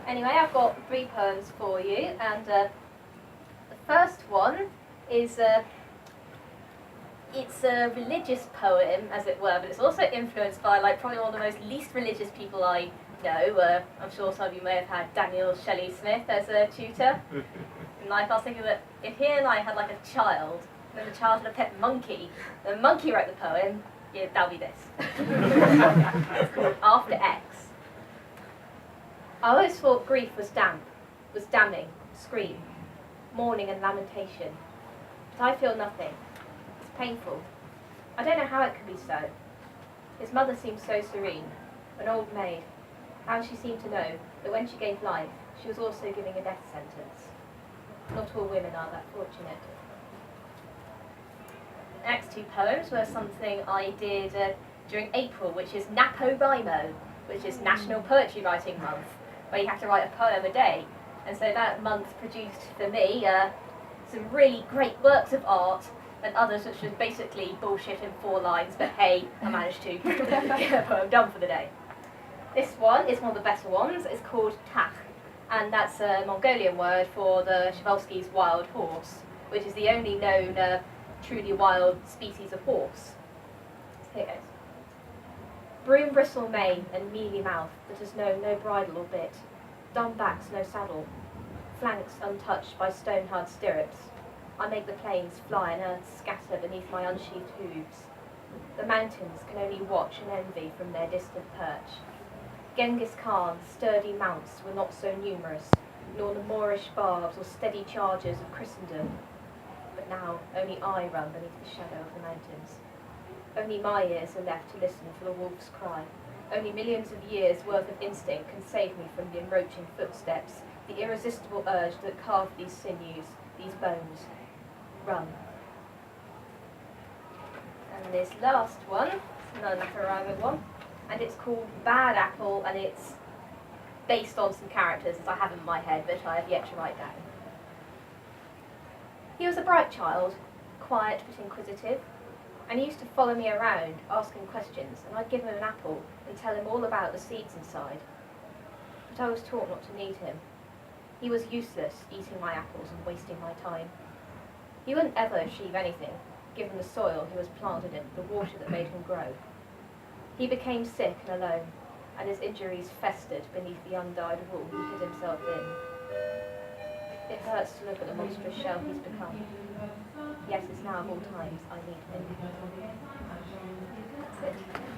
Anyway, I've got 3 poems for you, and the first one is it's a religious poem, as it were, but it's also influenced by probably one of the most least religious people I know. I'm sure some of you may have had Daniel Shelley Smith as a tutor. And I was thinking that if he and I had a child, and then the child had a pet monkey, and the monkey wrote the poem, yeah, that'll be this. It's called After X. I always thought grief was damning, scream, mourning and lamentation. But I feel nothing. It's painful. I don't know how it could be so. His mother seemed so serene, an old maid. How she seemed to know that when she gave life, she was also giving a death sentence. Not all women are that fortunate. The next 2 poems were something I did during April, which is NaPoWriMo, which is National Poetry Writing Month, where you have to write a poem a day. And so that month produced for me some really great works of art, and others which was basically bullshit in 4 lines, but hey, I managed to get a poem done for the day. This one is one of the better ones. It's called Tak, and that's a Mongolian word for the Przewalski's wild horse, which is the only known truly wild species of horse. Here it goes. Broom bristle mane and mealy mouth that has known no bridle or bit, dumb backs no saddle, flanks untouched by stone-hard stirrups. I make the plains fly and earth scatter beneath my unsheathed hooves. The mountains can only watch and envy from their distant perch. Genghis Khan's sturdy mounts were not so numerous, nor the Moorish barbs or steady chargers of Christendom. But now only I run beneath the shadow of the mountains. Only my ears are left to listen for the wolf's cry. Only millions of years' worth of instinct can save me from the encroaching footsteps, the irresistible urge that carved these sinews, these bones. Run. And this last one, another NaPoWriMo one, and it's called Bad Apple, and it's based on some characters that I have in my head, but I have yet to write down. He was a bright child, quiet but inquisitive, and he used to follow me around, asking questions, and I'd give him an apple and tell him all about the seeds inside. But I was taught not to need him. He was useless, eating my apples and wasting my time. He wouldn't ever achieve anything, given the soil he was planted in, the water that made him grow. He became sick and alone, and his injuries festered beneath the undyed wool he hid himself in. It hurts to look at the monstrous shell he's become. Yes, it's now of all times I need him. That's it.